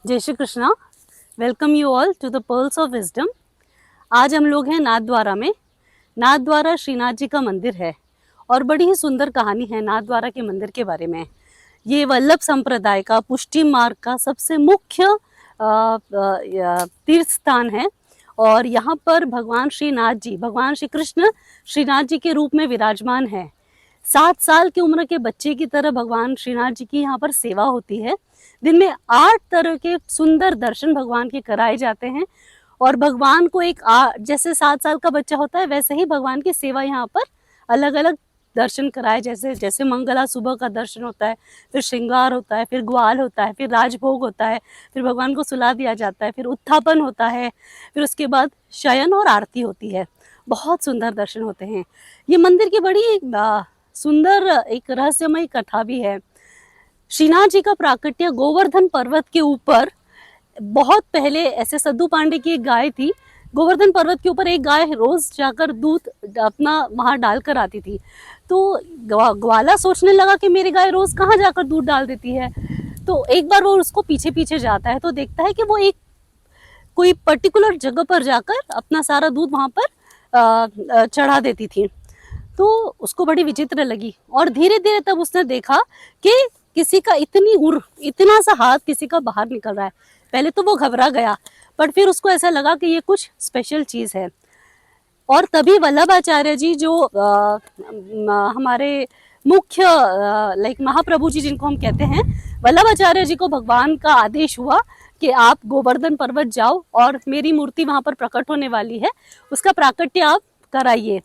जय Shri Krishna. Welcome you all to the pearls of wisdom. आज हम लोग हैं नाथद्वारा में। नाथद्वारा श्रीनाथ जी का मंदिर है और बड़ी ही सुंदर कहानी है नाथद्वारा के मंदिर के बारे में। ये वल्लभ संप्रदाय का पुष्टि मार्ग का सबसे मुख्य तीर्थ स्थान है और यहाँ पर भगवान श्रीनाथ जी, भगवान श्री कृष्ण श्रीनाथ जी के रूप में विराजमान है। 7 साल की उम्र के बच्चे की तरह भगवान श्रीनाथ जी की यहाँ पर सेवा होती है। दिन में 8 तरह के सुंदर दर्शन भगवान के कराए जाते हैं और भगवान को जैसे 7 साल का बच्चा होता है वैसे ही भगवान की सेवा यहाँ पर अलग अलग दर्शन कराए, जैसे मंगला सुबह का दर्शन होता है, फिर श्रृंगार होता है, फिर ग्वाल होता है, फिर राजभोग होता है, फिर भगवान को सुला दिया जाता है, फिर उत्थापन होता है, फिर उसके बाद शयन और आरती होती है। बहुत सुंदर दर्शन होते हैं। ये मंदिर की बड़ी सुंदर एक रहस्यमय कथा भी है। श्रीनाथ जी का प्राकट्य गोवर्धन पर्वत के ऊपर बहुत पहले, ऐसे सद्दू पांडे की एक गाय थी। गोवर्धन पर्वत के ऊपर एक गाय रोज जाकर दूध अपना वहां डालकर आती थी। तो ग्वाला सोचने लगा कि मेरी गाय रोज कहाँ जाकर दूध डाल देती है। तो एक बार वो उसको पीछे पीछे जाता है तो देखता है कि वो एक कोई पर्टिकुलर जगह पर जाकर अपना सारा दूध वहां पर चढ़ा देती थी। तो उसको बड़ी विचित्र लगी और धीरे धीरे तब उसने देखा कि किसी का इतना सा हाथ किसी का बाहर निकल रहा है। पहले तो वो घबरा गया, पर फिर उसको ऐसा लगा कि ये कुछ स्पेशल चीज है। और तभी वल्लभाचार्य जी जो हमारे मुख्य महाप्रभु जी जिनको हम कहते हैं, वल्लभाचार्य जी को भगवान का आदेश हुआ कि आप गोवर्धन पर्वत जाओ और मेरी मूर्ति वहां पर प्रकट होने वाली है, उसका प्राकट्य आप कराइए।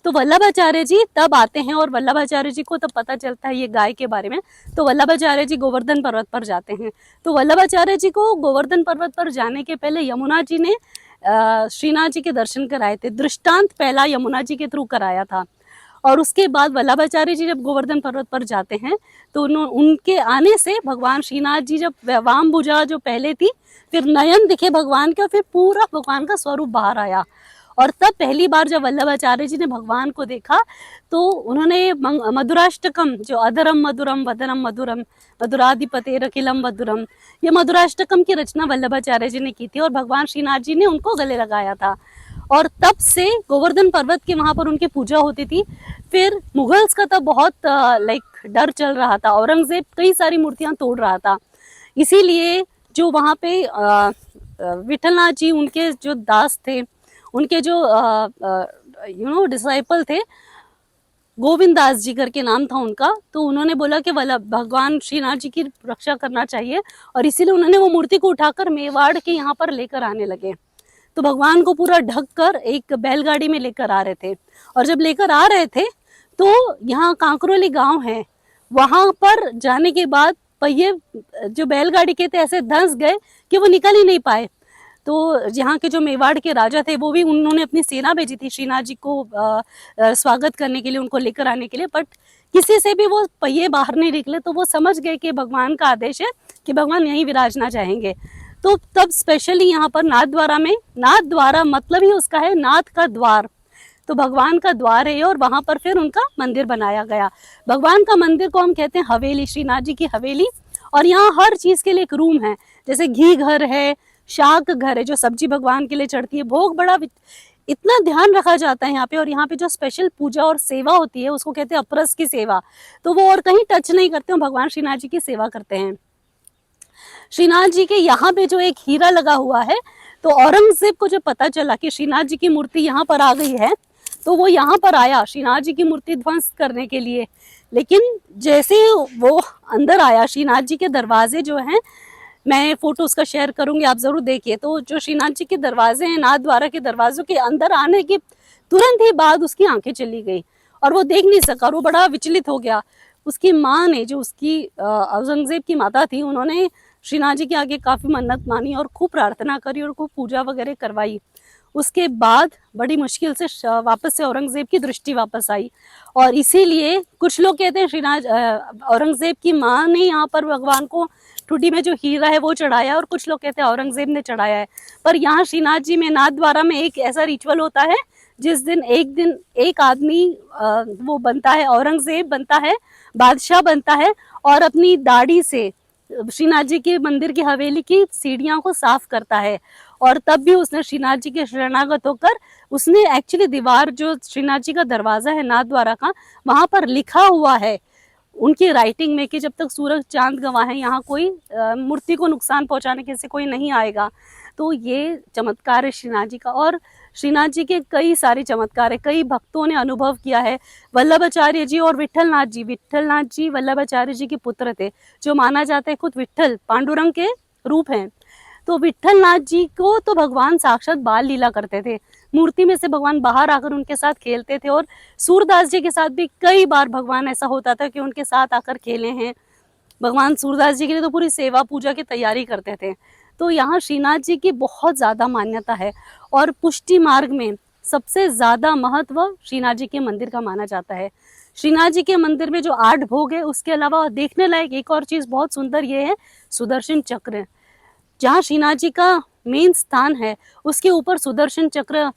तो वल्लभाचार्य जी तब आते हैं और वल्लभाचार्य जी को तब पता चलता है ये गाय के बारे में। तो वल्लभाचार्य जी गोवर्धन पर्वत पर जाते हैं। तो वल्लभाचार्य जी को गोवर्धन पर्वत पर जाने के पहले यमुना जी ने श्रीनाथ जी के दर्शन कराए थे। दृष्टांत पहला यमुना जी के थ्रू कराया था और उसके बाद वल्लभाचार्य जी जब गोवर्धन पर्वत पर जाते हैं तो उनके आने से भगवान श्रीनाथ जी जब वाम भुजा जो पहले थी, फिर नयन दिखे भगवान के और फिर पूरा भगवान का स्वरूप बाहर आया। और तब पहली बार जब वल्लभाचार्य जी ने भगवान को देखा तो उन्होंने मधुराष्टकम, जो अधरम मधुरम वदनम मधुरम मधुराधिपते रखिलम मधुरम, ये मधुराष्टकम की रचना वल्लभाचार्य जी ने की थी और भगवान श्रीनाथ जी ने उनको गले लगाया था। और तब से गोवर्धन पर्वत के वहां पर उनकी पूजा होती थी। फिर मुगल्स का तब बहुत डर चल रहा था, औरंगजेब कई सारी मूर्तियां तोड़ रहा था। इसीलिए जो वहां पे विठलनाथ जी उनके जो दास थे, उनके जो डिसाइपल थे, गोविंद दास जी करके नाम था उनका, तो उन्होंने बोला कि भगवान श्रीनाथ जी की रक्षा करना चाहिए और इसीलिए उन्होंने वो मूर्ति को उठाकर मेवाड़ के यहाँ पर लेकर आने लगे। तो भगवान को पूरा ढक कर एक बैलगाड़ी में लेकर आ रहे थे और जब लेकर आ रहे थे तो यहाँ कांकरोली गांव है, वहां पर जाने के बाद पहिए जो बैलगाड़ी के थे ऐसे धंस गए कि वो निकल ही नहीं पाए। तो यहाँ के जो मेवाड़ के राजा थे वो भी, उन्होंने अपनी सेना भेजी थी श्रीनाथ जी को स्वागत करने के लिए, उनको लेकर आने के लिए, बट किसी से भी वो पहिए बाहर नहीं निकले। तो वो समझ गए कि भगवान का आदेश है कि भगवान यहीं विराजना चाहेंगे। तो तब स्पेशली यहाँ पर नाथद्वारा में, नाथद्वारा मतलब ही उसका है नाथ का द्वार, तो भगवान का द्वार है और वहां पर फिर उनका मंदिर बनाया गया। भगवान का मंदिर को हम कहते हैं हवेली, श्रीनाथ जी की हवेली। और यहाँ हर चीज के लिए एक रूम है, जैसे घी घर है, शाक घर है, जो सब्जी भगवान के लिए चढ़ती है, भोग बड़ा इतना ध्यान रखा जाता है यहाँ पे। और यहाँ पे जो स्पेशल पूजा और सेवा होती है उसको कहते हैं अपरस की सेवा, तो वो और कहीं टच नहीं करते हैं, भगवान श्रीनाथ जी की सेवा करते हैं। श्रीनाथ जी के यहाँ पे जो एक हीरा लगा हुआ है, तो औरंगजेब को जब पता चला कि श्रीनाथ जी की मूर्ति यहाँ पर आ गई है तो वो यहाँ पर आया श्रीनाथ जी की मूर्ति ध्वंस करने के लिए। लेकिन जैसे वो अंदर आया, श्रीनाथ जी के दरवाजे जो हैं, मैं फोटो उसका शेयर करूंगी, आप जरूर देखिए। तो जो श्रीनाथ जी के दरवाजे हैं, नाथद्वारा के दरवाजों के अंदर आने के तुरंत ही बाद उसकी आंखें चली गई और वो देख नहीं सका और वो बड़ा विचलित हो गया। उसकी माँ ने, जो उसकी औरंगजेब की माता थी, उन्होंने श्रीनाथ जी के आगे काफी मन्नत मानी और खूब प्रार्थना करी और खूब पूजा वगैरह करवाई। उसके बाद बड़ी मुश्किल से वापस से औरंगजेब की दृष्टि वापस आई और इसीलिए कुछ लोग कहते हैं श्रीनाथ औरंगजेब की माँ ने यहाँ पर भगवान को ठुडी में जो हीरा है वो चढ़ाया, और कुछ लोग कहते हैं औरंगजेब ने चढ़ाया है। पर यहाँ श्रीनाथ जी में, नाथद्वारा में एक ऐसा रिचुअल होता है जिस दिन एक आदमी वो बनता है, औरंगजेब बनता है, बादशाह बनता है और अपनी दाढ़ी से श्रीनाथ जी के मंदिर की हवेली की सीढ़ियां को साफ करता है। और तब भी उसने श्रीनाथ जी के शरणागत होकर उसने एक्चुअली दीवार, जो श्रीनाथ जी का दरवाजा है नाथ द्वारा का, वहां पर लिखा हुआ है उनकी राइटिंग में कि जब तक सूरज चांद गवाह है यहाँ कोई मूर्ति को नुकसान पहुंचाने के से कोई नहीं आएगा। तो ये चमत्कार है श्रीनाथ जी का। और श्रीनाथ जी के कई सारे चमत्कार है, कई भक्तों ने अनुभव किया है। वल्लभाचार्य जी और विट्ठलनाथ जी वल्लभाचार्य जी के पुत्र थे, जो माना जाता है खुद विट्ठल पांडुरंग के रूप हैं। तो विट्ठलनाथ जी को तो भगवान साक्षात बाल लीला करते थे, मूर्ति में से भगवान बाहर आकर उनके साथ खेलते थे। और सूरदास जी के साथ भी कई बार भगवान ऐसा होता था कि उनके साथ आकर खेले हैं। भगवान सूरदास जी के लिए तो पूरी सेवा पूजा की तैयारी करते थे। तो यहाँ श्रीनाथ जी की बहुत ज़्यादा मान्यता है। और पुष्टि मार्ग में सबसे ज़्यादा महत्व श्रीनाथ जी के मंदिर का माना जाता है। श्रीनाथ जी के मंदिर में जो 8 भोग है, उसके अलावा देखने लायक एक और चीज़ बहुत सुंदर ये है, सुदर्शन चक्र। जहाँ श्रीनाथ जी का मेन स्थान है उसके ऊपर सुदर्शन चक्र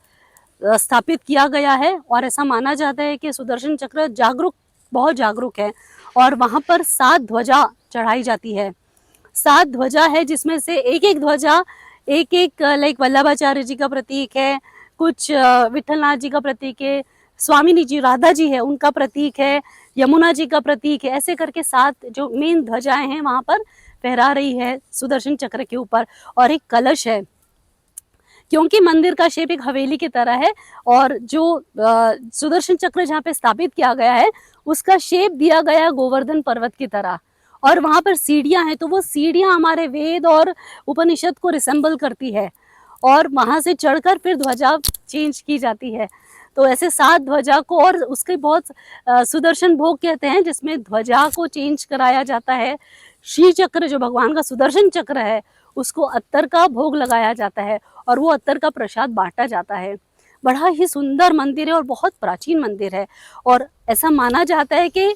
स्थापित किया गया है। और ऐसा माना जाता है कि सुदर्शन चक्र बहुत जागरूक है। और वहाँ पर 7 ध्वजा चढ़ाई जाती है। 7 ध्वजा है, जिसमें से एक एक ध्वजा एक एक लाइक वल्लभाचार्य जी का प्रतीक है, कुछ विट्ठलनाथ जी का प्रतीक है, स्वामिनी जी राधा जी है उनका प्रतीक है, यमुना जी का प्रतीक है। ऐसे करके 7 जो मेन ध्वजाएं हैं वहां पर फहरा रही है सुदर्शन चक्र के ऊपर। और एक कलश है, क्योंकि मंदिर का शेप एक हवेली की तरह है। और जो सुदर्शन चक्र जहाँ पे स्थापित किया गया है उसका शेप दिया गया है गोवर्धन पर्वत की तरह। और वहां पर सीढ़ियां हैं, तो वो सीढ़ियां हमारे वेद और उपनिषद को रिसेंबल करती है। और वहां से चढ़कर फिर ध्वजा चेंज की जाती है। तो ऐसे 7 ध्वजा को, और उसके बहुत सुदर्शन भोग कहते हैं जिसमें ध्वजा को चेंज कराया जाता है। श्री चक्र जो भगवान का सुदर्शन चक्र है उसको अत्तर का भोग लगाया जाता है और वो अत्तर का प्रसाद बांटा जाता है। बड़ा ही सुंदर मंदिर है और बहुत प्राचीन मंदिर है। और ऐसा माना जाता है कि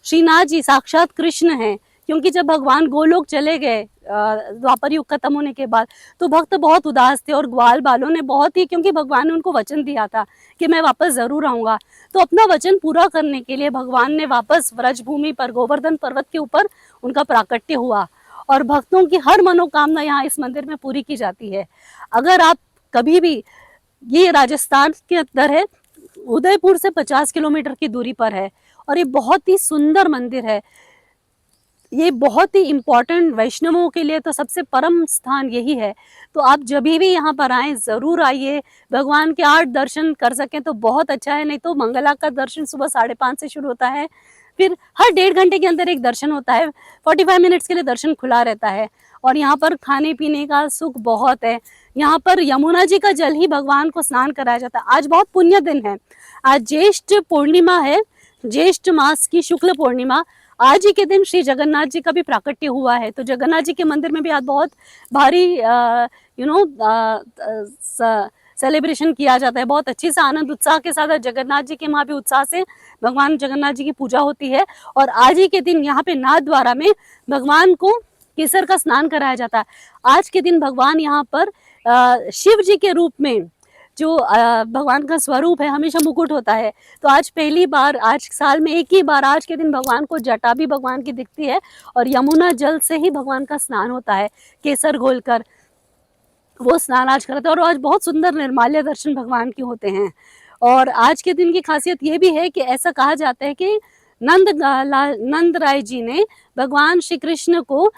श्रीनाथ जी साक्षात कृष्ण हैं, क्योंकि जब भगवान गोलोक चले गए द्वापर युग खत्म होने के बाद, तो भक्त बहुत उदास थे और ग्वाल बालों ने बहुत ही, क्योंकि भगवान ने उनको वचन दिया था कि मैं वापस जरूर आऊंगा, तो अपना वचन पूरा करने के लिए भगवान ने वापस व्रजभूमि पर गोवर्धन पर्वत के ऊपर उनका प्राकट्य हुआ। और भक्तों की हर मनोकामना यहाँ इस मंदिर में पूरी की जाती है। अगर आप कभी भी, ये राजस्थान के अंदर है, उदयपुर से 50 किलोमीटर की दूरी पर है और ये बहुत ही सुंदर मंदिर है। ये बहुत ही इम्पोर्टेंट, वैष्णवों के लिए तो सबसे परम स्थान यही है। तो आप जब भी यहाँ पर आएँ ज़रूर आइए, भगवान के 8 दर्शन कर सकें तो बहुत अच्छा है। नहीं तो मंगला का दर्शन सुबह 5:30 से शुरू होता है, फिर हर 1.5 घंटे के अंदर एक दर्शन होता है, 45 मिनट्स के लिए दर्शन खुला रहता है। और यहाँ पर खाने पीने का सुख बहुत है। यहाँ पर यमुना जी का जल ही भगवान को स्नान कराया जाता है। आज बहुत पुण्य दिन है, आज ज्येष्ठ पूर्णिमा है, ज्येष्ठ मास की शुक्ल पूर्णिमा। आज ही के दिन श्री जगन्नाथ जी का भी प्राकट्य हुआ है। तो जगन्नाथ जी के मंदिर में भी आज बहुत भारी सेलिब्रेशन किया जाता है। बहुत अच्छे से आनंद उत्साह के साथ जगन्नाथ जी के वहाँ भी उत्साह से भगवान जगन्नाथ जी की पूजा होती है। और आज ही के दिन यहाँ पे नाथ द्वारा में भगवान को केसर का स्नान कराया जाता है। आज के दिन भगवान यहाँ पर शिव जी के रूप में, जो भगवान का स्वरूप है, हमेशा मुकुट होता है। तो आज पहली बार, आज साल में एक ही बार आज के दिन भगवान को जटा भी भगवान की दिखती है और यमुना जल से ही भगवान का स्नान होता है, केसर घोलकर वो स्नान आज करते हैं। और आज बहुत सुंदर निर्माल्य दर्शन भगवान के होते हैं। और आज के दिन की खासियत ये भी है कि ऐसा कहा जाता है कि नंद राय जी ने भगवान श्री कृष्ण को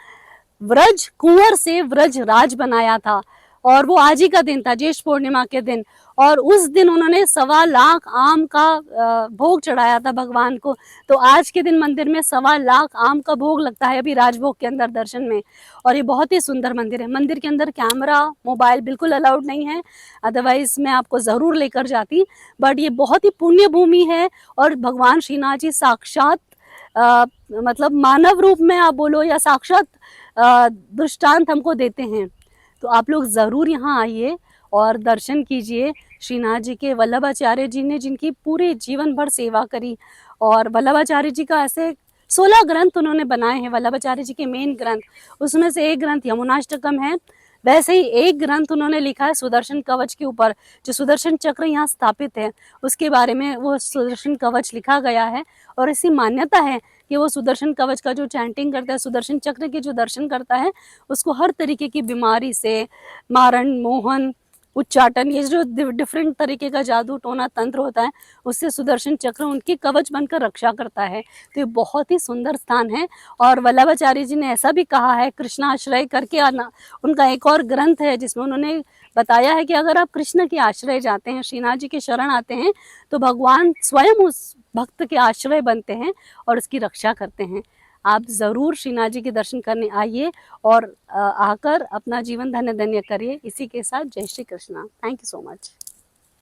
व्रज कुंवर से व्रज राज बनाया था। और वो आज ही का दिन था, ज्येष्ठ पूर्णिमा के दिन। और उस दिन उन्होंने 1.25 लाख आम का भोग चढ़ाया था भगवान को। तो आज के दिन मंदिर में 1.25 लाख आम का भोग लगता है अभी राजभोग के अंदर दर्शन में। और ये बहुत ही सुंदर मंदिर है। मंदिर के अंदर कैमरा, मोबाइल बिल्कुल अलाउड नहीं है, अदरवाइज मैं आपको ज़रूर लेकर जाती। बट ये बहुत ही पुण्य भूमि है और भगवान श्रीनाथ जी साक्षात मतलब मानव रूप में आप बोलो या साक्षात दृष्टांत हमको देते हैं। तो आप लोग ज़रूर यहाँ आइए और दर्शन कीजिए श्रीनाथ जी के। वल्लभाचार्य जी ने जिनकी पूरे जीवन भर सेवा करी, और वल्लभाचार्य जी का ऐसे 16 ग्रंथ उन्होंने बनाए हैं। वल्लभाचार्य जी के मेन ग्रंथ, उसमें से एक ग्रंथ यमुनाष्टकम है। वैसे ही एक ग्रंथ उन्होंने लिखा है सुदर्शन कवच के ऊपर, जो सुदर्शन चक्र यहाँ स्थापित है उसके बारे में वो सुदर्शन कवच लिखा गया है। और ऐसी मान्यता है कि वो सुदर्शन कवच का जो चैंटिंग करता है, सुदर्शन चक्र के जो दर्शन करता है, उसको हर तरीके की बीमारी से, मारण, मोहन, उच्चाटन, ये जो डिफरेंट तरीके का जादू टोना तंत्र होता है, उससे सुदर्शन चक्र उनकी कवच बनकर रक्षा करता है। तो ये बहुत ही सुंदर स्थान है। और वल्लभाचार्य जी ने ऐसा भी कहा है, कृष्णाश्रय करके आना उनका एक और ग्रंथ है जिसमें उन्होंने बताया है कि अगर आप कृष्ण के आश्रय जाते हैं, श्रीनाथ जी के शरण आते हैं, तो भगवान स्वयं उस भक्त के आश्रय बनते हैं और उसकी रक्षा करते हैं। आप ज़रूर श्रीनाथ जी के दर्शन करने आइए और आकर अपना जीवन धन्य धन्य करिए। इसी के साथ जय Shri Krishna. Thank you so much.